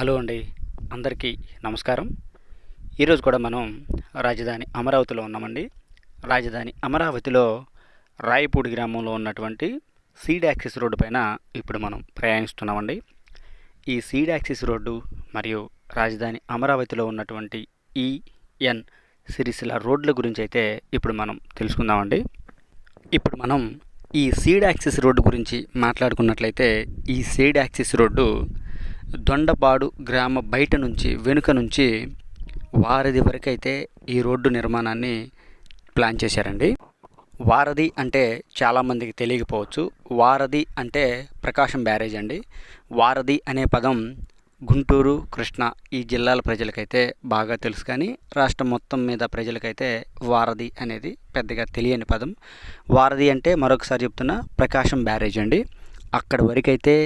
Hello అండి. అందరికీ నమస్కారం. ఈరోజు కూడా మనం రాజధాని అమరావతిలో ఉన్నామండి. రాజధాని అమరావతిలో రాయపూడి గ్రామంలో ఉన్నటువంటి సీడ్ యాక్సిస్ రోడ్డు పైన ఇప్పుడు మనం ప్రయాణిస్తున్నామండి. ఈ సీడ్ యాక్సిస్ రోడ్డు మరియు రాజధాని అమరావతిలో ఉన్నటువంటి ఈఎన్ సిరిసిల్ల రోడ్ల గురించి అయితే ఇప్పుడు మనం తెలుసుకుందామండి. ఇప్పుడు మనం ఈ సీడ్ యాక్సిస్ రోడ్డు గురించి మాట్లాడుకున్నట్లయితే ఈ సీడ్ యాక్సిస్ రోడ్డు దొండపాడు గ్రామ బయట నుంచి వెనుక నుంచి వారధి వరకైతే ఈ రోడ్డు నిర్మాణాన్ని ప్లాన్ చేశారండి. వారధి అంటే చాలామందికి తెలియకపోవచ్చు. వారధి అంటే ప్రకాశం బ్యారేజ్ అండి. వారధి అనే పదం గుంటూరు, కృష్ణా ఈ జిల్లాల ప్రజలకైతే బాగా తెలుసు, కానీ రాష్ట్రం మొత్తం మీద ప్రజలకైతే వారధి అనేది పెద్దగా తెలియని పదం. వారధి అంటే మరొకసారి చెప్తున్నా ప్రకాశం బ్యారేజ్ అండి. అక్కడ వరకైతే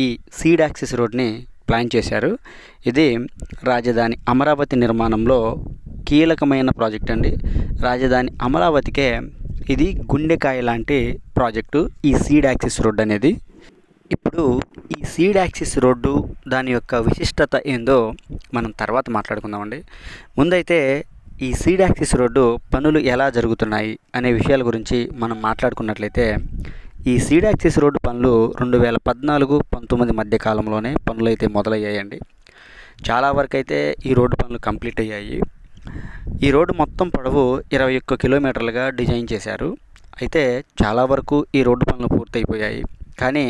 ఈ సీడ్ యాక్సిస్ రోడ్ని ప్లాన్ చేశారు. ఇది రాజధాని అమరావతి నిర్మాణంలో కీలకమైన ప్రాజెక్ట్ అండి. రాజధాని అమరావతికే ఇది గుండెకాయ లాంటి ప్రాజెక్టు ఈ సీడ్ యాక్సిస్ రోడ్ అనేది. ఇప్పుడు ఈ సీడ్ యాక్సిస్ రోడ్డు దాని యొక్క విశిష్టత ఏందో మనం తర్వాత మాట్లాడుకుందామండి. ముందైతే ఈ సీడ్ యాక్సిస్ రోడ్డు పనులు ఎలా జరుగుతున్నాయి అనే విషయాల గురించి మనం మాట్లాడుకున్నట్లయితే ఈ సీడ్ యాక్సిస్ రోడ్డు పనులు 2014-19 మధ్య కాలంలోనే పనులు అయితే మొదలయ్యాయండి. చాలా వరకు అయితే ఈ రోడ్డు పనులు కంప్లీట్ అయ్యాయి. ఈ రోడ్డు మొత్తం పొడవు 21 కిలోమీటర్లుగా డిజైన్ చేశారు. అయితే చాలా వరకు ఈ రోడ్డు పనులు పూర్తయిపోయాయి. కానీ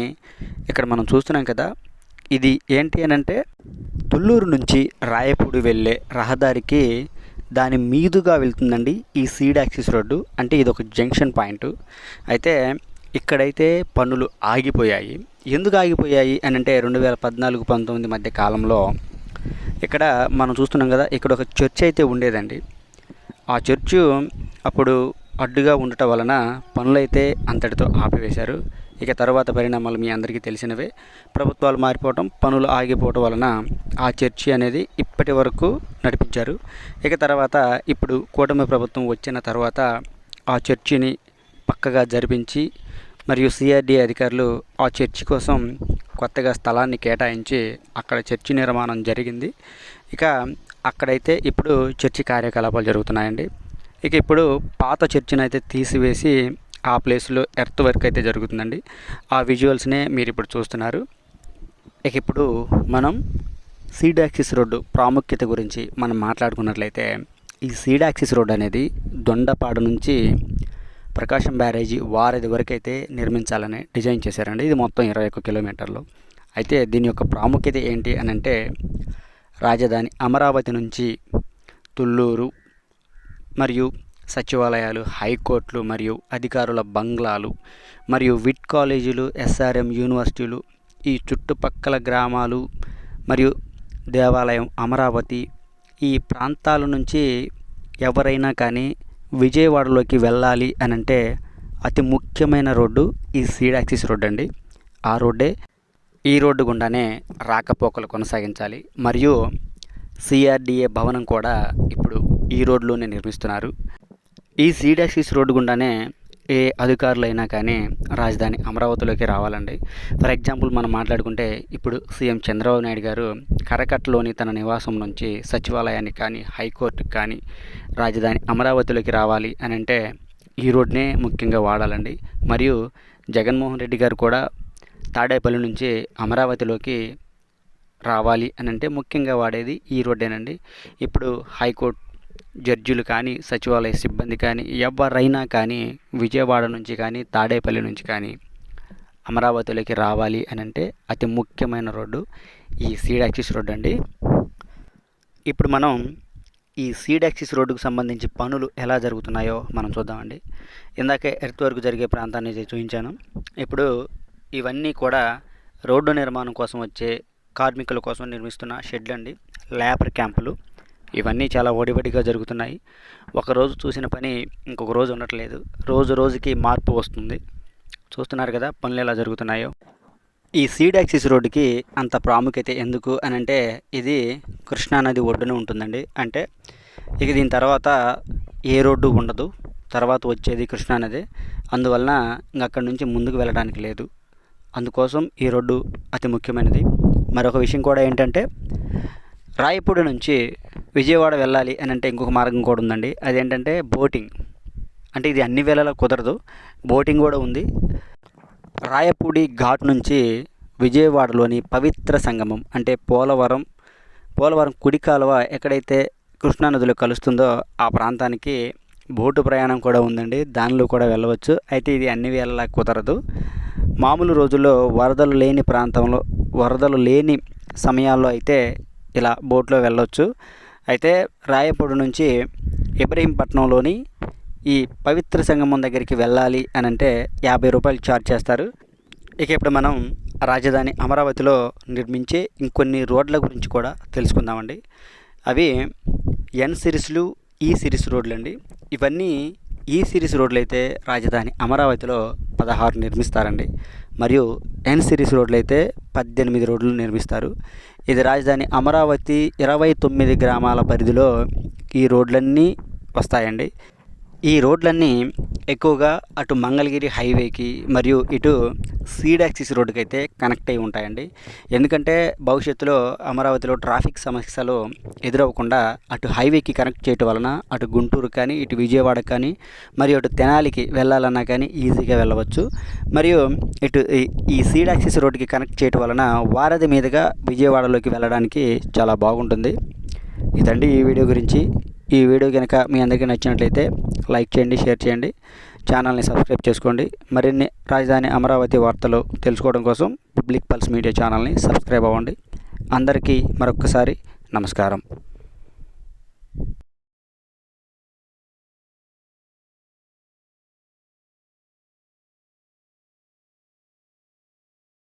ఇక్కడ మనం చూస్తున్నాం కదా, ఇది ఏంటి అని అంటే తుళ్ళూరు నుంచి రాయపూడి వెళ్ళే రహదారికి దాని మీదుగా వెళ్తుందండి ఈ సీడ్ యాక్సిస్ రోడ్డు. అంటే ఇది ఒక జంక్షన్ పాయింట్. అయితే ఇక్కడైతే పనులు ఆగిపోయాయి. ఎందుకు ఆగిపోయాయి అని అంటే 2014-19 మధ్య కాలంలో ఇక్కడ మనం చూస్తున్నాం కదా, ఇక్కడ ఒక చర్చ్ అయితే ఉండేదండి. ఆ చర్చు అప్పుడు అడ్డుగా ఉండటం వలన పనులైతే అంతటితో ఆపివేశారు. ఇక తర్వాత పరిణామాలు మీ అందరికీ తెలిసినవే. ప్రభుత్వాలు మారిపోవటం, పనులు ఆగిపోవటం వలన ఆ చర్చి అనేది ఇప్పటి వరకు నడిపించారు. ఇక తర్వాత ఇప్పుడు కూటమి ప్రభుత్వం వచ్చిన తర్వాత ఆ చర్చిని పక్కగా జరిపించి మరియు సిఆర్డీ అధికారులు ఆ చర్చి కోసం కొత్తగా స్థలాన్ని కేటాయించి అక్కడ చర్చి నిర్మాణం జరిగింది. ఇక అక్కడైతే ఇప్పుడు చర్చి కార్యకలాపాలు జరుగుతున్నాయండి. ఇక ఇప్పుడు పాత చర్చిని అయితే తీసివేసి ఆ ప్లేస్లో ఎర్త్ వర్క్ అయితే జరుగుతుందండి. ఆ విజువల్స్నే మీరు ఇప్పుడు చూస్తున్నారు. ఇక ఇప్పుడు మనం సీడ్ యాక్సిస్ రోడ్డు ప్రాముఖ్యత గురించి మనం మాట్లాడుకున్నట్లయితే ఈ సీడ్ యాక్సిస్ రోడ్ అనేది దొండపాడు నుంచి ప్రకాశం బ్యారేజీ వారధి వరకు అయితే నిర్మించాలని డిజైన్ చేశారండి. ఇది మొత్తం 21 కిలోమీటర్లు. అయితే దీని యొక్క ప్రాముఖ్యత ఏంటి అని అంటే రాజధాని అమరావతి నుంచి తుళ్ళూరు మరియు సచివాలయాలు, హైకోర్టులు మరియు అధికారుల బంగ్లాలు మరియు విట్ కాలేజీలు, ఎస్ఆర్ఎం యూనివర్సిటీలు, ఈ చుట్టుపక్కల గ్రామాలు మరియు దేవాలయం అమరావతి ఈ ప్రాంతాల నుంచి ఎవరైనా కానీ విజయవాడలోకి వెళ్ళాలి అని అంటే అతి ముఖ్యమైన రోడ్డు ఈ సీడ్ యాక్సిస్ రోడ్ అండి. ఆ రోడ్డే ఈ రోడ్డు గుండానే రాకపోకలు కొనసాగించాలి. మరియు సిఆర్డిఏ భవనం కూడా ఇప్పుడు ఈ రోడ్లోనే నిర్మిస్తున్నారు. ఈ సీడ్ యాక్సిస్ రోడ్డు గుండానే ఏ అధికారులైనా కానీ రాజధాని అమరావతిలోకి రావాలండి. ఫర్ ఎగ్జాంపుల్ మనం మాట్లాడుకుంటే ఇప్పుడు సీఎం చంద్రబాబు నాయుడు గారు కరకట్టలోని తన నివాసం నుంచి సచివాలయానికి కానీ, హైకోర్టుకి కానీ రాజధాని అమరావతిలోకి రావాలి అని అంటే ఈ రోడ్నే ముఖ్యంగా వాడాలండి. మరియు జగన్మోహన్ రెడ్డి గారు కూడా తాడేపల్లి నుంచి అమరావతిలోకి రావాలి అని అంటే ముఖ్యంగా వాడేది ఈ రోడ్డేనండి. ఇప్పుడు హైకోర్టు జడ్జిలు కానీ, సచివాలయ సిబ్బంది కానీ, ఎవరైనా కానీ విజయవాడ నుంచి కానీ, తాడేపల్లి నుంచి కానీ అమరావతిలోకి రావాలి అని అంటే అతి ముఖ్యమైన రోడ్డు ఈ సీడ్ యాక్సిస్ రోడ్ అండి. ఇప్పుడు మనం ఈ సీడ్ యాక్సిస్ రోడ్డుకు సంబంధించి పనులు ఎలా జరుగుతున్నాయో మనం చూద్దామండి. ఇందాకే ఎర్త్ వర్క్ జరిగే ప్రాంతాన్ని చూపించాను. ఇప్పుడు ఇవన్నీ కూడా రోడ్డు నిర్మాణం కోసం వచ్చే కార్మికుల కోసం నిర్మిస్తున్న షెడ్లు అండి, లేబర్ క్యాంపులు. ఇవన్నీ చాలా ఒడివడిగా జరుగుతున్నాయి. ఒకరోజు చూసిన పని ఇంకొక రోజు ఉండట్లేదు. రోజు రోజుకి మార్పు వస్తుంది. చూస్తున్నారు కదా పనులు ఎలా జరుగుతున్నాయో. ఈ సీడ్ యాక్సిస్ రోడ్డుకి అంత ప్రాముఖ్యత ఎందుకు అని అంటే ఇది కృష్ణానది ఒడ్డున ఉంటుందండి. అంటే ఇక దీని తర్వాత ఏ రోడ్డు ఉండదు, తర్వాత వచ్చేది కృష్ణానది. అందువలన ఇంక అక్కడి నుంచి ముందుకు వెళ్ళడానికి లేదు. అందుకోసం ఈ రోడ్డు అతి ముఖ్యమైనది. మరొక విషయం కూడా ఏంటంటే రాయపూడి నుంచి విజయవాడ వెళ్ళాలి అని అంటే ఇంకొక మార్గం కూడా ఉందండి. అదేంటంటే బోటింగ్. అంటే ఇది అన్ని వేళలా కుదరదు, బోటింగ్ కూడా ఉంది. రాయపూడి ఘాట్ నుంచి విజయవాడలోని పవిత్ర సంగమం అంటే పోలవరం కుడి కాలువ ఎక్కడైతే కృష్ణానదిలో కలుస్తుందో ఆ ప్రాంతానికి బోటు ప్రయాణం కూడా ఉందండి. దానిలో కూడా వెళ్ళవచ్చు. అయితే ఇది అన్ని వేళలా కుదరదు. మామూలు రోజుల్లో వరదలు లేని సమయాల్లో అయితే ఇలా బోట్లో వెళ్ళవచ్చు. అయితే రాయపూడి నుంచి ఇబ్రహీంపట్నంలోని ఈ పవిత్ర సంగమం దగ్గరికి వెళ్ళాలి అని అంటే 50 రూపాయలు ఛార్జ్ చేస్తారు. ఇక ఇప్పుడు మనం రాజధాని అమరావతిలో నిర్మించే ఇంకొన్ని రోడ్ల గురించి కూడా తెలుసుకుందామండి. అవి ఎన్ సిరీస్లు, ఈ సిరీస్ రోడ్లు అండి. ఇవన్నీ ఈ సిరీస్ రోడ్లు అయితే రాజధాని అమరావతిలో 16 నిర్మిస్తారండి. మరియు ఎన్ సిరీస్ రోడ్లు అయితే 18 రోడ్లు నిర్మిస్తారు. ఇది రాజధాని అమరావతి 29 గ్రామాల పరిధిలో ఈ రోడ్లన్నీ వస్తాయండి. ఈ రోడ్లన్నీ ఎక్కువగా అటు మంగళగిరి హైవేకి మరియు ఇటు సీడ్ యాక్సిస్ రోడ్డుకి అయితే కనెక్ట్ అయి ఉంటాయండి. ఎందుకంటే భవిష్యత్తులో అమరావతిలో ట్రాఫిక్ సమస్యలు ఎదురవ్వకుండా అటు హైవేకి కనెక్ట్ చేయటం వలన అటు గుంటూరు కానీ, ఇటు విజయవాడ కానీ, మరియు అటు తెనాలికి వెళ్ళాలన్నా కానీ ఈజీగా వెళ్ళవచ్చు. మరియు ఇటు ఈ సీడ్ యాక్సిస్ రోడ్డుకి కనెక్ట్ చేయటం వలన వారధి మీదుగా విజయవాడలోకి వెళ్ళడానికి చాలా బాగుంటుంది. ఇదండి ఈ వీడియో గురించి. ఈ వీడియో కనుక మీ అందరికీ నచ్చినట్లయితే లైక్ చేయండి, షేర్ చేయండి, ఛానల్ని సబ్స్క్రైబ్ చేసుకోండి. మరిన్ని రాజధాని అమరావతి వార్తలు తెలుసుకోవడం కోసం పబ్లిక్ పల్స్ మీడియా ఛానల్ని సబ్స్క్రైబ్ అవ్వండి. అందరికీ మరొక్కసారి నమస్కారం.